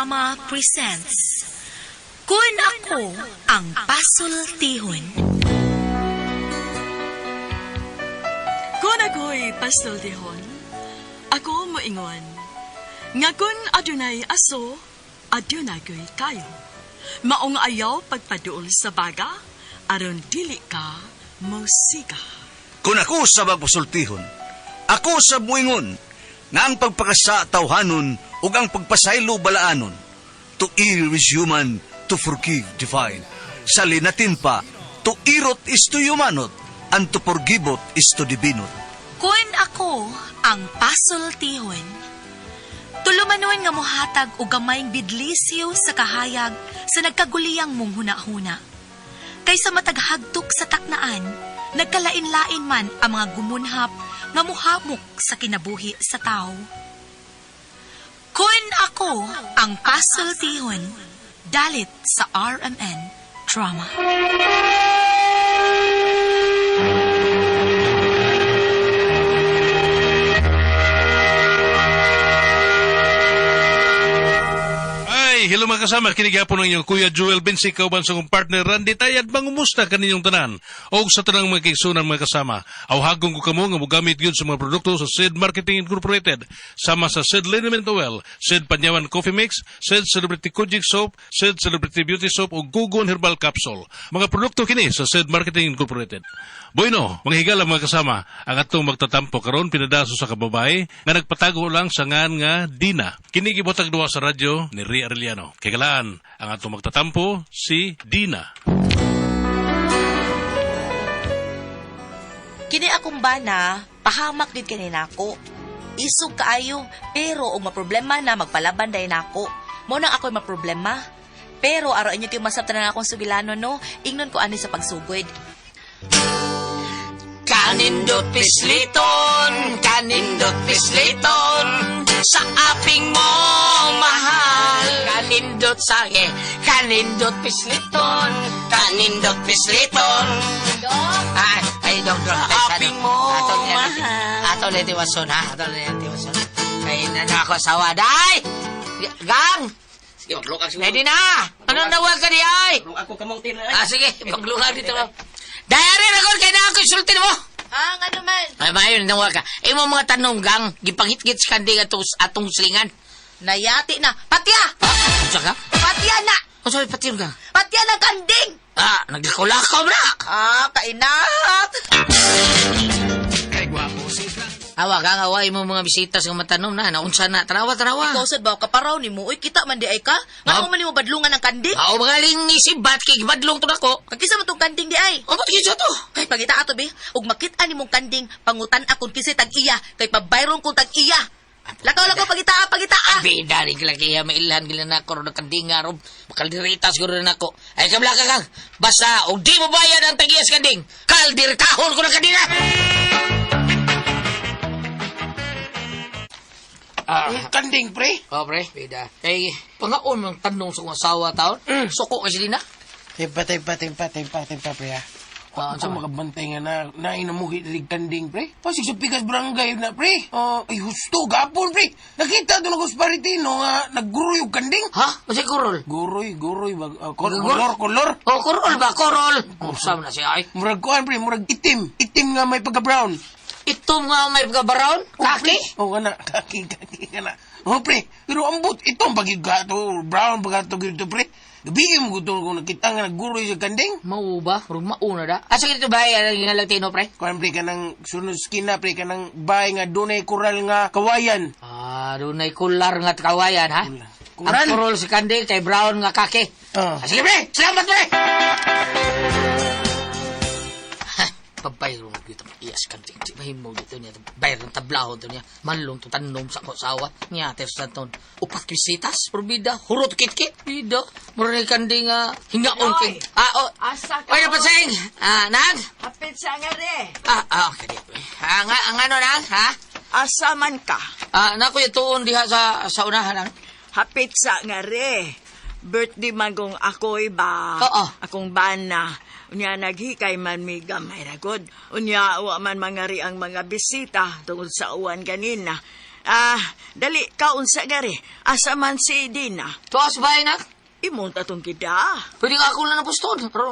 Drama presents Kun Ako Ang Pasultihon. Kung ako'y pasultihon, ako moingon. Nga kun adunay aso, adunay ko'y kayo. Maong ayaw pagpaduol sa baga, aron dili ka musika. Kung ako sa magpasultihon, ako sa muingon, nga ang pagpakasa tawhanon ug ang pagpasaylo balaanon. To err is human, to forgive divine. Sa linatin pa, to irot is to humanot, and to forgivot is to divinot. Kun Ako Ang Pasultihon. Tulumanon nga mohatag og gamayng bidlisyo sa kahayag sa nagkaguliyang mong huna-huna. Kaysa mataghagtok sa taknaan, nagkalain-lain man ang mga gumunhap nga muhamok sa kinabuhi sa tao. Kun Ako Ang Pasultihon, dalit sa RMN Drama. Hello mga kasama, kinigapon ng inyong Kuya Joel Bensi, kauban sa kong partner Randy Tayad, mangumusta kaninyong tanan. O sa tanang mga kaigsunan mga kasama, awhagong ko kamo nga mugamit yun sa mga produkto sa SID Marketing Incorporated, sama sa SID Liniment Oil, SID Panyawan Coffee Mix, SID Celebrity Kojic Soap, SID Celebrity Beauty Soap o Gugon Herbal Capsule. Mga produkto kini sa SID Marketing Incorporated. Bueno, mga higala mga kasama, ang atong magtatampo karon pinadaso sa kababay nga nagpatago lang sa ngan nga Dina. Kinigibotag duwa sa radyo ni Ria Arellano. Kagalaan, ang atong magtatampo, si Dina. Kini akong bana, pahamak din kanina ako. Isog kaayo, pero og maproblema na magpalaban dayon ako. Mo nang ako'y maproblema. Pero araw inyo kayo masabtan na akong sugilano, no? Ingnon ko ani sa pagsugod. Kanindot pisliton, kanindot pisliton, sa aping mo mahal. Kanindot sage, kanindot pisliton, kanindot pisliton. Ay, Dok. Sa aping mo mahal. Ato leti wason, ha? Ato leti wason. Kaya na ako asawa. Day! Gang! Sige, maglukag siya. Ready na! Anong nawag ka di ay? Ako kamong tinay. Sige, maglukag dito. Dayari na ko, kaya na ako isultin mo. Ano man? Ay, mayon, nawag ka. Imo mga tanong, Gang, gipanghit-git sa kanding atong silingan. Nayati na. Patya! Ano ka? Patya na! Ano sabi pati yung Gang? Patya na kanding! Naglakaw-lakaw, bra! Kainat! Kay gwapo siya. Awa, Gang, away mo mga bisita sa matanom na. Naunsa na. Tarawa. Ikaw sad ba kaparaw ni mo? Uy, kita man di ay ka? Nga man ni mo badlungan ng kanding? Ako magaling ni si Bat, kay badlong to nako. Kagkisa mo tong kanding di ay? O, ba't kisa to? Kay pagita ato be, ug makita ni mong kanding pangutan akong kisi tag-iya, kay pabayron kong tag-iya. Lakaw pagita. Bida rin kila kaya mailhan gila na ako ron kanding nga ron. Makaldirita siguro na ako. Ay, kablaka Gang. Basta, o di mo bayad ang tag-iyas kanding. Kaldiritahon ko na kandina. Kanding, pre. Pre, bida. Kay, pangaon mong tanong sa kong asawa taon. Suko kasi din na. Patay, pre, ha. Ako makabantay nga na inamuhi rig kanding, pre. Pasig sa pikas barangay na, pre. Ay, husto, gapon, pre. Nakita doon ako sa Paritino nga nagguroy yung kanding. Ha? Masay kurol? Guroy. Kolor. Kurol ba? Kurol. Kursam na siya ay. Murag kuhan, pre. Murag itim. Itim nga may pagka-brown. Ito nga may pagkabaroon? Kaki? Kana. Kaki, kana. Pre. Pero ambot. Ito ang pagkato. Brown pagkato gito, pre. Gabi mo gusto kung nakita nga nagguroy sa kanding. Mau ba? Murag mauna da. Asa dito ba yung Latino, pre? Kuhan, pre, ka ng sunod skina, pre, ka ng bahay nga dunay kural nga kawayan. Doon ay kular nga kawayan, ha? Kural? Ang kurol si kanding kay brown nga kaki. Sige, pre! Salamat, pre! Pabayro mo dito. Iyas kanding. Mahimo dito niya. Bayro ng tablaho dito niya. Manlong to tanom sa kasawa. Niya, teres na ton. Upat visitas. Probida. Hurot kit-kit. Bida. Mura na kanding hingaon kay. Asa ka? Oy, napasing! Nag? Hapit sa nga re. Okay. Ang ano, Nag? Ha? Asa man ka? Naku, ituon diha sa unahan, Nag. Hapit sa nga re. Birthday magong ako'y ba? Oo. Akong bana. Unya naghikay man mi gamay ragod. Unya wa man mangari ang mga bisita tungod sa uwan kanina. Dali, kaunsa gari. Asa man si Dina. Tuwas ba, nak? Imong tatong kita. Pwede ka ako lang na poston. Pero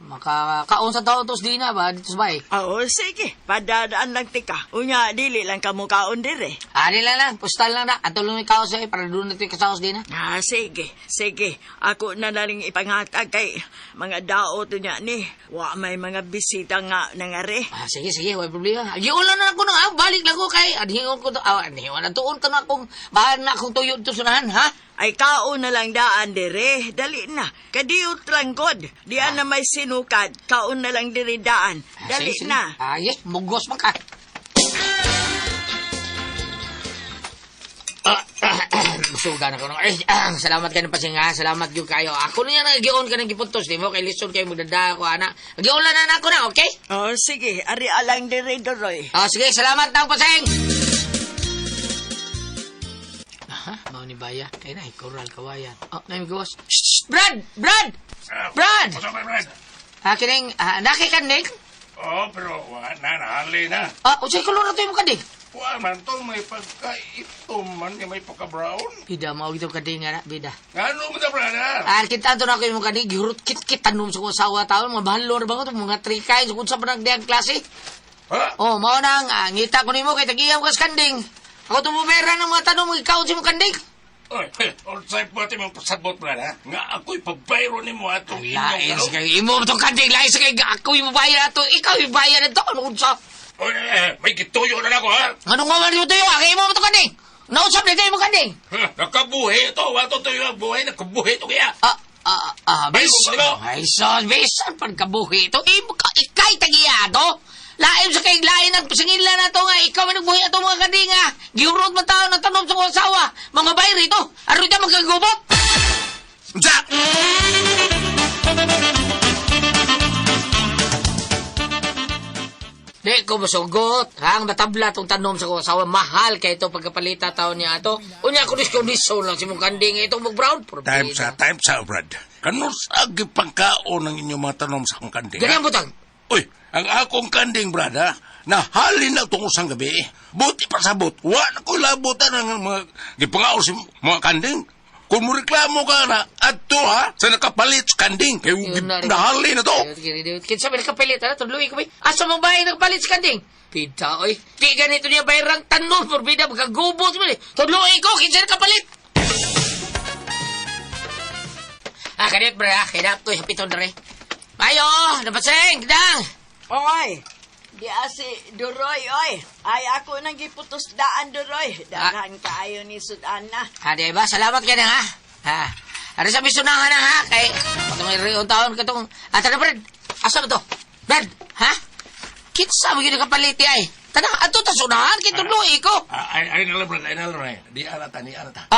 makakaon sa taon tos di na ba? Dito sa bay. Oo, sige. Padadaan lang tika. Unya, dili lang kamo kaon dire. Ani lang. Postal lang na. At tulong ikaw sa'yo para doon natin kasaos di na. Sige. Sige. Ako na lang ipanghatag kay mga dao to niya ni. Wa may mga bisita nga nangari. Sige. Huwag problema. Giulan na ako nang balik lang ko kay. Adhingon ko to. Adhingon na tuon ka na akong bahan na akong tuyo to sunahan, ha? Ay kaon na lang daan dire. Dali na. Kadiyot lang god. Diyan na may sinukad. Kaon na lang dire daan. Dali Sige. na. Yes. Mugos man ka. Suga na ko nung. Salamat ka ng pasinga. Salamat yung kayo. Ako na yan. Nagion ka ng gipuntos. Di mo kay lison kayo magdada ko, anak. Nagion lang na ako na, okay? Sige. Ari alang dire doroy. Sige. Salamat ng pasing. Mau ni Baya. Kaya na, ikoral kawayan. Namin gawas. Shh! Brad! Brad! What's up, my friend? Kining, nakikanig? Pero wala na, nahali na. Usay ko lang na ito yung kadig. Wala man to, may pagkaitom man, may pagka-brown. Bida, mawag ito kadig nga na, bida. Ano mo na, brother? Kita ito na ako yung kadig. Gihurot kit-kit, tanong sa kong sawa taon. Mga bahalo na ba ko ito, mga trikay. Kung sa panagdiang klase. Mao nang, ngita ko ni mo, kay tagiyam ka sa kanding. Ako tumumera ng mga tanong, ikaw si mo kanding. Orsay po ati mong pasabot, brother. Nga ako'y pagbayro ni mo atong Lain sa kay imo itong kanding, lain sa kay ako yung bayad ato, ikaw yung bayad ito, ano unsa? May gituyo na ako, ha? Anong nga man yung tuyo, kay imo itong kanding? Nausap na ito yung kanding? Nakabuhi ito, wato tuyo ang buhay, nakabuhi ito kaya. Bisan, pagkabuhi ito, ikay tagiyado? Lain sa kay lain ang pasingila na ito nga, ikaw ay nagbuhi ato mga kanding nga. Giurod man tao ng tanom sa mga asawa, mga bayri ito, aroy ka magkagubot. Jack! Di ko masugot. Ang natabla itong tanom sa asawa, mahal kay ito pagkapalita taon niya ito. Unya, kondisyon lang si mong kanding ito mag-brown. Time sa, Brad. Kanus agi pangkaon ng inyong mga tanom sa akong kanding. Ganyan butang. Uy, ang akong kanding, brada, nahalin na itong usang gabi. Buti pa sabot, wala ko labutan ng mga gipangaon si mga kanding. Kung mo reklamo ka na, ato ha, sa nakapalit sa kanding, kaya nahalin na to. Kinsa may nakapalit, ha? Tudloy ko ba? Asa mong bahay nakapalit sa kanding? Pita, oy. Di ganito niya bayrang tanon, porbida, magkagubot mo. Tudloy ko, kinsa nakapalit? Kanit, bra, kinap ko, hapiton na rin. Ayo, napaseng, kidang. Oy, di asi Duroy, oy. Ay ako nang giputos daan, Duroy. Daghan kaayo ni Sudan na. Diba? Salamat ka na, ha? Ano sa misunahan na, ha? Kay, patong may riyon taon ka itong... Tara, Brad. Asa ba to? Brad, ha? Kitsa mo yun kapaliti, ay. Tanang, ato ta sunahan, kituluwi ko. Ay nalang, Brad, ay nalang, ay. Di anata.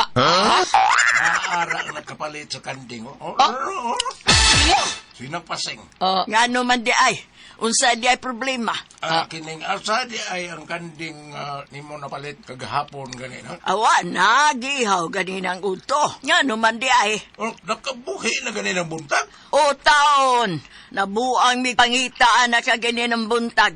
Ara na kapalit sa kanding, Sinapaseng. Nga naman di ay. Unsa di ay problema. Kining asa di ay ang kanding nimo napalit kagahapon ganina. Awa na, gihaw ganinang uto. Nga naman di ay. Nakabuhi na ganinang buntag. O taon, nabuang mi pangitaan na kaganinang buntag.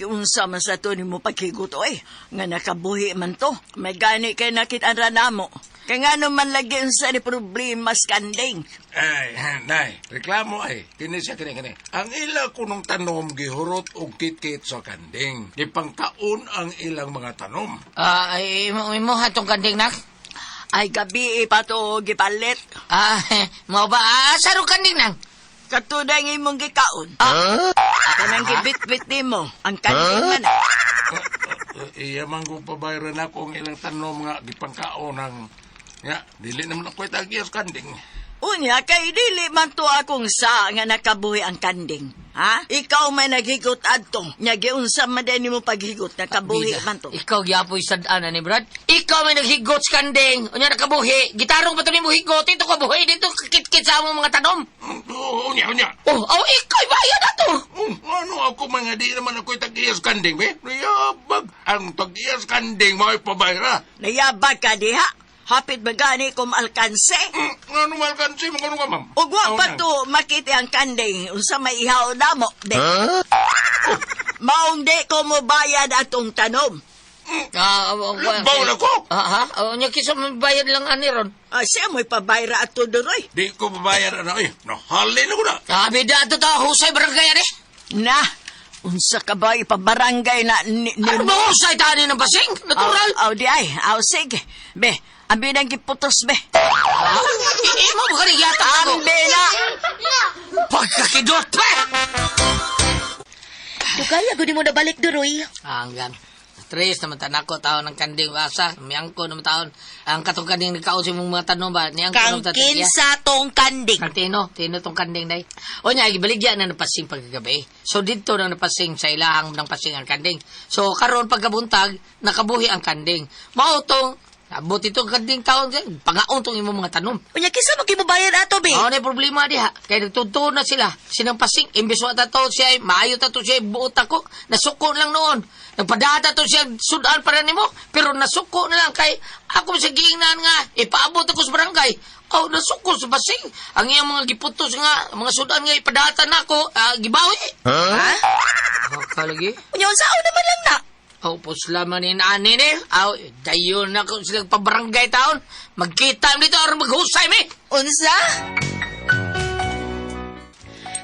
Unsa man sa to ni mo paghigot, oy. Nga nakabuhi man to. May gani kay nakit-anra namo. Kaya nga naman lagi unsa ni problema sa kanding. Ay, nay, reklamo ay. Kini siya kini. Ang ila kunong tanom gihurot og kit-kit sa kanding. Ipangkaon ang ilang mga tanom. Mo hatong kanding, nak? Ay gabi pa to gipalit. Mo ba? Saro kanding, nak? Katuday ng imong gikaon. Kanang gibit-bit nimo ang kanding man. Iya man ko pabayran ako ang ilang tanom nga gipangkaon ng nga dili naman ako itagiyas kanding. Unya kay dili man to akong sa nga nakabuhi ang kanding. Ha? Ikaw may naghigot adto. Nya giunsa man din mo paghigot nakabuhi man to. Ikaw gyapoy sad-ana ni Brad. Ikaw may naghigot sa kanding. Unya nakabuhi. Gitarong pa to nimo higot ito kabuhi dito kit-kit sa among mga tanom. Unya. Ikaw bayad ato. Ano ako mga di naman ako itagiyas kanding, be? Nayabag. Ang tagiyas kanding may pabayra. Nayabag ka diha. Hapit ba gani kung alkanse? Ano malkanse? Ano ka, ma'am? Ugwa pa to makiti ang kanding. Unsa may ihaw na mo, de. Maong de ko mo bayad atong tanom. Labaw na ko! Nya kisa bayad lang ani ron. Siya mo'y pabayra at tuduroy. Di ko babayar na eh. Nahalin ako na. Bida ato ta husay barangay ani. Na, unsa ka ba ipabarangay na Ano ba husay tani ng basing? Natural. Di ay. Sige. Be, abi nang giputos, be. Imo ba kani yata ako? Ambe na. Pagkakidot pa! Dugaya, gudi mo na balik duroy. Hanggang. Tres naman tanako taon ng kanding wasa. Miyangko naman taon. Ang katong kanding nagkaon sa mga tanong ba? Kangkin sa tong kanding. Tino tong kanding day. O niya, ibaligyan na napasing pagkagabi. So dito na napasing sa ilahang ng pasing ang kanding. So karon pagkabuntag, nakabuhi ang kanding. Mautong, abot itong kanding taon, pangaon tong imong mga tanom. Unya, kisa magkimubayan ato, be? Oo, na problema diha. Kaya nagtuntuon na sila. Sinang pasing, imbes wa tato siya, maayo tato siya, buot ako. Nasuko lang noon. Nagpadata to siya, sudan para nimo. Pero nasuko na lang kay, ako sa giingnan nga, ipaabot ako sa barangay. Nasuko sa pasing. Ang iyang mga giputos nga, mga sudan nga, ipadata na ako, gibawi. Ha? Kalagi? Unya, unsaon naman lang na? Pos laman ni nani ni. Dayon na kung silang pabarangay taon. Magkita dito or maghusay mi. Unsa?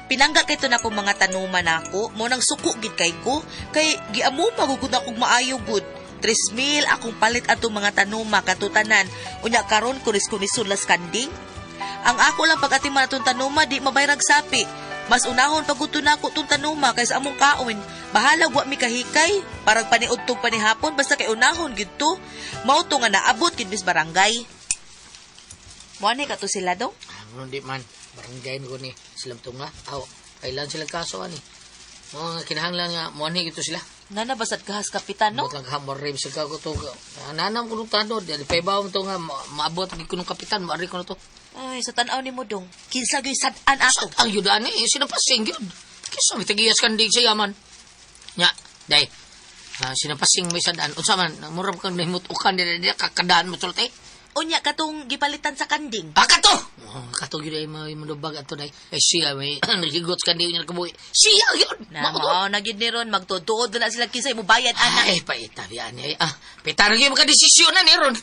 Pinangga kay to na kong mga tanuman ako, mo nang suko gid kay ko, kay giamo magugud akong maayo gud. 3,000 akong palit ato mga tanuma katutanan. Unya karon kunis-kunis las kanding. Ang ako lang pag-atiman atong tanuma di mabayrag sapi. Mas unahon paguto na ako tong tanuma kaysa among kaon. Bahala wa mi kahikay, parang paniudtog panihapon basta kay unahon gid to. Mao to nga naabot gid bis barangay. Mo ani ka to sila dong? Hindi man. Barangay ko ni silang tunga. Kailan sila kaso ani? Mga kinahanglan nga mo ani gito sila. Nana basad kahas kapitan no? Bot lang hamor rim sa ko to. Nanam ko nung tanod, di pa ibaw to nga maabot gid ko nung kapitan, maari ko na to. Ay, sa tanaw ni mo dong. Kinsa gyud sad-an ato. Ang yudan ni sinapasing gyud. Kisa mitagiyas kandig sa yaman. Nya, day. Sinapasing may sadan. Unsa man, murag kang nahimutukan di kakadaan mo sulti. Unya katong gipalitan sa kanding. Kato! Kato gyud ay manubag ato day. Siya may nagigot sa kandig niya kabuhi. Siya gyud. Mao na gid ni ron magtutuod na sila kinsa mo bayad ana. Ay, paitabi ani. Pitar gyud makadesisyon na ni ron.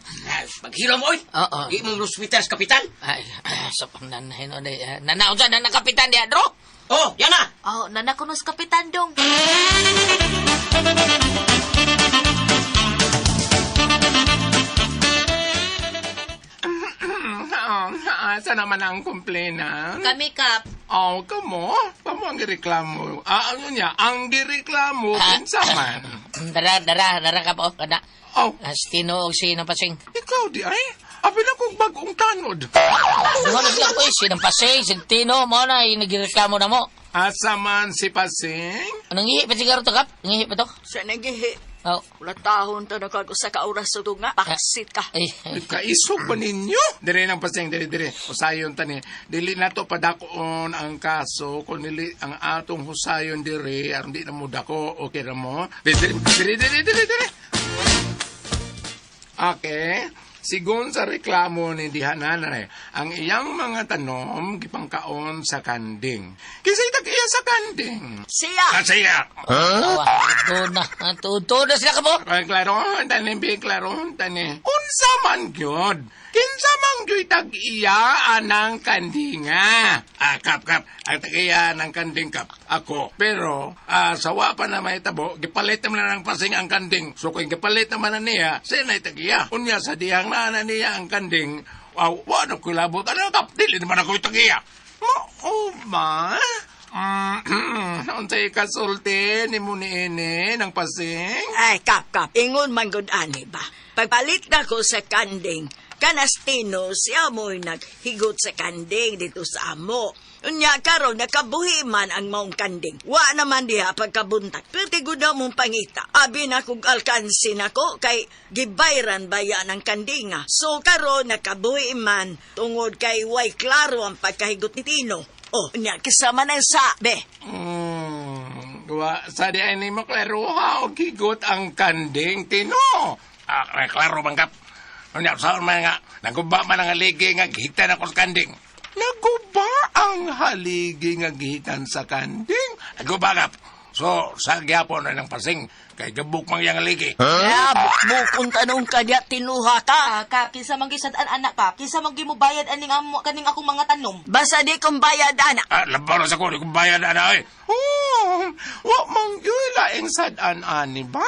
Maghiram, oy. Oo. Di mong hospital sa kapitan. Ay, sa pananahin o day. Nanaon sa na kapitan di adro? Oh, yan na. Nanakunos kapitan dong. Asa naman ang komplena? Kami kap. Kamo ang gireklamo. Ano niya? Ang gireklamo, kinsa man. Dara ka po. Kada. Tino o sinapasing. Ikaw di ay? Apil akong bagong tanod. Ano siya po sinapasing, Tino mo na, nagireklamo na mo. Asa man si Pasing? Anong ihi pa sigaro to, Kap? Nangihi pa to? Siya nagihi. Oo. Wala tahon to nakagusa ka oras sa tunga. Paksit ka. Kaisog pa ninyo? Dire ng Pasing, dire. Usayon tani. Dili na to padakoon ang kaso kung nili ang atong husayon dire, aron di na mo dako. Okay na mo? Dire. Okay. Sigun sa reklamo ni Dihananay, ang iyang mga tanom gipangkaon sa kanding. Kisay tag-iya sa kanding. Siya! Siya! Tuod na sila ka po? Klaron, tani. Unsa man gyud? Kinsa man gyud tag-iya anang kandinga? Kap. Ang tag-iya ng kanding, Kap. Ako. Pero, sawa pa na may tabo, gipalit naman na ng Pasing ang kanding. So, kung gipalit naman na niya, sinay tag-iya. Unya sa diyang na niya ang kanding, wala ko labot. Ano, Kap? Dili naman ako itag-iya. Ma? Unsay kasulti ni mo ni Ine ng Pasing? Ay, Kap. Ingon man gud ani ba? Pagpalit na ko sa kanding, kanastino siya mo'y naghigot sa kanding dito sa amo. Unya karon nakabuhi man ang maong kanding. Wa naman diha pagkabuntag. Pero na mong pangita. Abi na kong alkansin ako kay gibayran baya ng kandinga. So karon nakabuhi man tungod kay way klaro ang pagkahigot ni Tino. Unya kasama na sabi. Sa di ay ni mo klaro ha o higot ang kanding, Tino. Klaro bang, Kap? Unya sa man nga naguba man ang haligi nga gihitan ako sa kanding. Naguba ang haligi nga gihitan sa kanding? Naguba, Kap. So, sa gyapon na ng pasing, kay gabuk mang yang ligi. Kaya bukbukon tanong kanya tinuha ka. Kap, kinsa man gisadaan anak ka, kinsa man gimubayad aning amo kaning akong mga tanom. Basta di kong bayad, anak. Labaw na sa ko, di kong bayad na eh. Wa mang yun laing sadan ani ba?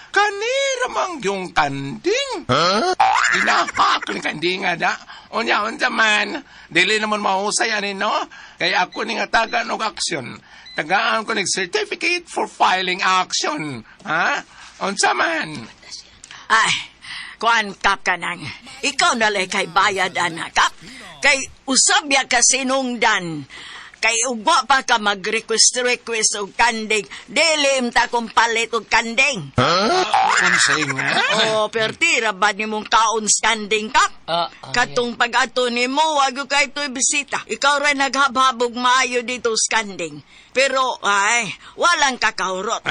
Kanira mang yung kanding. Inahak ni kanding da. Unya man, dili naman mahusay ani no? Kaya ako ni nga taga og aksyon. Tagaan ko ng certificate for filing action. Ha? Unsa man? Ay, kuan kap ka nang. Ikaw nalay kay bayad, anak, kap. Kay usab ya ka sinungdan. Kay ugwa pa ka mag-request og kanding. Dilim ta kong palit og kanding. Unsay nga? Oh, pertira ba ni mong kaon kanding, kap? Katong pag-ato ni mo, wag ko kay to'y bisita. Ikaw rin naghabhabog maayo dito skanding. Pero, ay, walang kakahurot.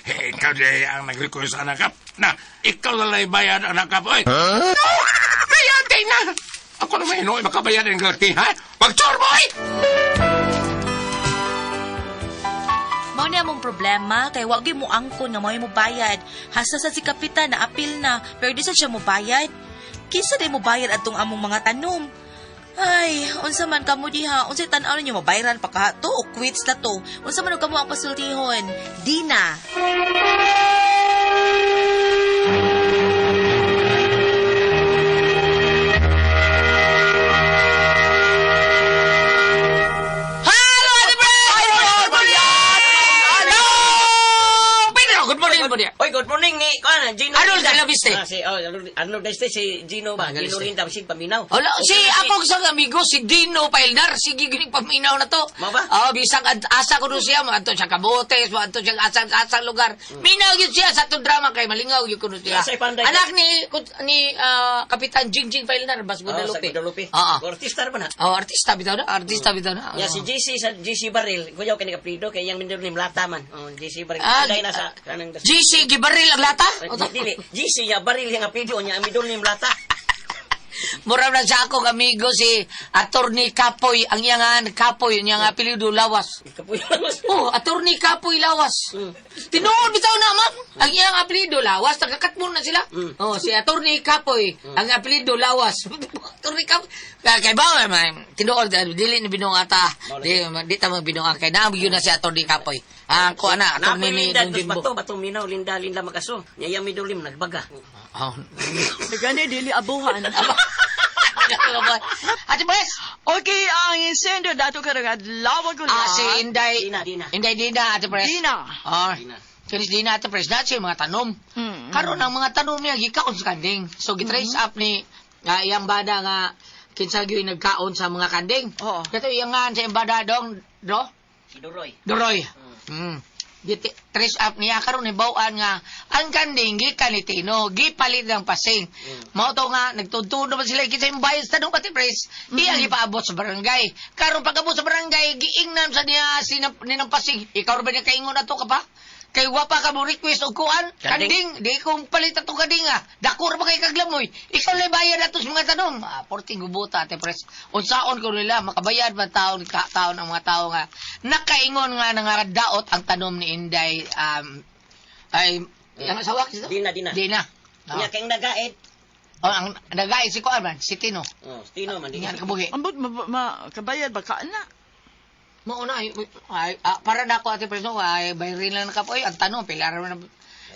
Ikaw di ang nag-request anak kap. Na, ikaw na lang bayad anak kap. Oy! No! Bayad na! Ako naman ino, makabayad ang galti, ha? Mag-chor, boy! Mao ni among problema kay wag gyud mo angkon nga mao mo bayad. Hasta sa si kapitan na apil na pero di sa siya mo bayad. Kinsa day mo bayad atong among mga tanom? Ay, unsa man kamo diha? Unsay tan-aw ninyo mabayaran pa kato o quits na to? Unsa man kamo ang pasultihon? Dina. Oy, good morning ni Gino. Ano sa labiste? Ano deste si Gino ba? Gino rin daw si paminaw. Wala, si ako sa amigo, si Dino Paildar, sige gining paminaw na to. Mo ba? Bisang asa ko doon siya, ato siya kabotes, ato siya asang lugar. Minaw yun siya sa itong drama kay malingaw yun ko doon siya. Anak ni Kapitan Jingjing Paildar, Bas Guadalupe. Oo. Artista ba na? Artista bitaw na, artista bitaw na. Ya si JC sa JC Baril, kuyaw kini kaprido kay yang mindor ni Mlata man. JC Baril. Dai na sa kanang GC gibaril ang lata? Dili, GC ya baril yang apido niya amidol ni Mlata. Mura na sa akong amigo si Attorney Kapoy, ang iyangan Kapoy, ang iyang apelido Lawas. Kapoy Lawas? Attorney Kapoy Lawas. Tinuod bitaw naman, ang iyang apelido Lawas, tagakatmon na sila. Si Attorney Kapoy, ang apelido Lawas. Attorney Kapoy. Kaya ba, tinuod, dili ni binong ata, di tamang binong kay naamigyo na si Attorney Kapoy. Ko ana, Attorney ni Jimbo. Bato minaw, linda makaso. Nyayang midulim, nagbaga. Gani dili abuhan. Ate Bes! Okay, ang insendo dato ka nga lawag ko si Inday. Dina, Ate Pres. Dina. Kinis Dina, Ate Pres. Dati yung mga tanom. Karoon ang mga tanom niya, gikaon sa kanding. So, gitrace up ni iyang bada nga kinsa gyud nagkaon sa mga kanding. Kato iyang nga sa iyang bada dong, Si Doroy. Trace up niya karon ni bawaan nga ang kanding gikan ni Tino gipalit ng pasing mao to nga nagtudtudo man sila kinsa yung bayad sa dong pati press iya gipaabot sa barangay karon pag-abot sa barangay giingnan sa niya sinang pasing ikaw ba niya kaingon ato ka pa kay wapa ka mo request og kuan kanding di kong palit ato kanding dako ra ba kay kaglamoy ikaw lay bayad ato sa mga tanom porting gubuta ate press unsaon ko nila makabayad ba taon ang mga tao nga nakaingon nga nangadaot ang tanom ni Inday ay ang asawa Dina nya kay nagaid ang nagaid si kuan man si Tino si Tino man diyan kabuhi ambot kabayad ba ka na mauna ay para na ako ate preso ay bayrin lang ka po ang tanong pilar na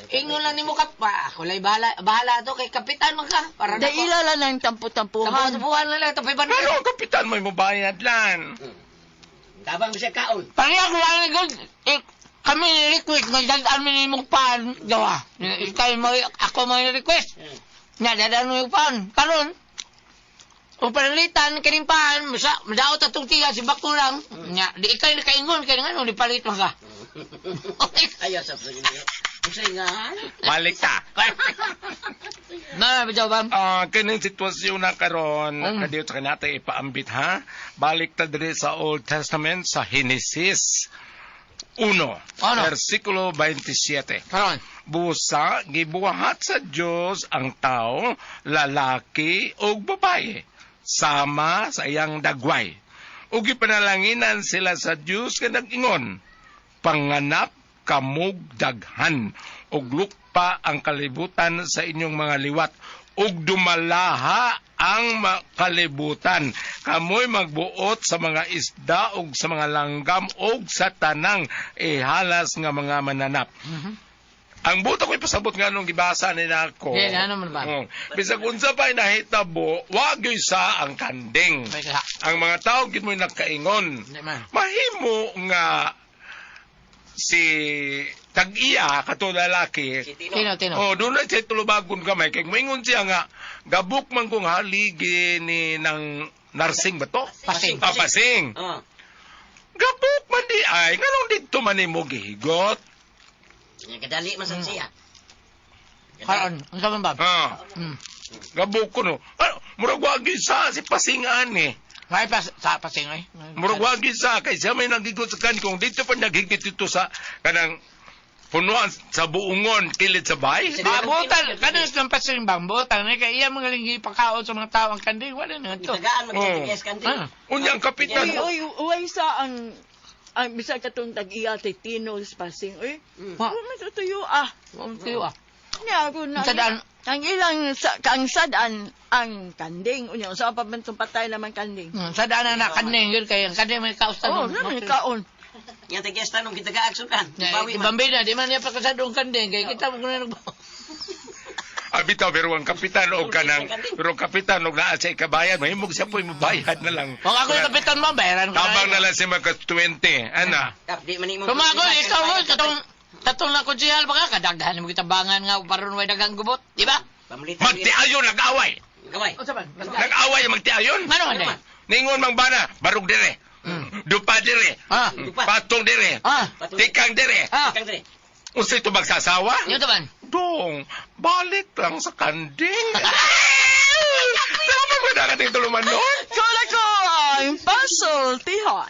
ingon lang nimo kap ako lay bahala to kay kapitan man ka para na ko daila lang tampo-tampuhan lang tapay ban Pero kapitan mo bayad lang. Tabang siya kaon. Pareha ko lang gud kami request nga dadaan mi nimong pan gawa ako mo request na dadaan mo pan karon o panalitan kaning pan madaot atong tiya si bakto lang nya di ikay nakaingon kay ngano ni palit man ka ayaw sa pagdili usay nga Balik ta. na bijawam Kining sitwasyon na karon kadiyo sa kanata ipaambit ha. Balik ta diri sa Old Testament sa Genesis 1 versikulo 27. karon Busa gibuhat sa Dios ang tao lalaki ug babaye sama sa iyang dagway. Ug gipanalanginan sila sa Dios nga nag-ingon, panganap kamog daghan ug lukpa ang kalibutan sa inyong mga liwat ug dumalaha ang kalibutan. Kamoy magbuot sa mga isda ug sa mga langgam ug sa tanang ihalas nga mga mananap. Ang buto ko'y pasabot nga nung gibasa ni nako. Yeah, ano man ba? Bisag unsa pa'y nahitabo, wag yoy sa ang kanding. Ang mga tao gid mo'y nagkaingon. Mahimo nga si tag-iya kato lalaki. Tino. Oh, doon na siya tulubagon gamay. Kaya maingon siya nga, gabuk man kong haligi ni ng narsing ba to? Pasing. Pasing. Gabuk man di ay, nga nung dito man mo gihigot. Kadali man siya. Karon, ang sabi ba? Gabuk ko no. Murag wagi sa si pasingan eh. May sa pasing ay. Murag wagi sa kay siya may nagigot sa kan kung dito pa nagigit dito sa kanang punuan sa buungon kilid sa bay. Mabutan, kanang sa pasing bambutan, kaya iya mga linggi pakaon sa mga tao ang kanding, wala na ito. Tagaan magtigas kanding. Unyang kapitan. Uy, sa ang bisa katong tag-iya ti Tino Spasing. Uy, matutuyo Niya ako na. Sadaan. Ang ilang kang sadaan ang kanding. Unya sa pa man patay naman kanding. Sadaan na kanding yun kay ang kanding may kaustan. May kaon. Yang tigas tanong kita gaagsudan. Ibambina, di man niya pagkasadong kanding kay kita mo na Abitaw pero ang kapitan og kanang pero kapitan og naa sa ikabayan mahimog siya po'y mabayad na lang. Kung ako yung kapitan mo, bayaran ko. Tabang na lang siya magka 20. Ana. Di man imo. Kung ako, ikaw mo, katong na kunsihal pa ka, kadagdahan mo kitabangan nga paron way dagang gubot, di ba? Magtiayon nag-away. Gamay. Nag-away magtiayon. Ano man Ningon mang bana, barug dire. Dupa dire. Patong dire. Tikang dire. Tikang dire. Unsay to magsasawa? Yung taban. Dong, balik lang sa kanding. Sama mo na kating tuluman nun? Kala ko ang puzzle, tihon.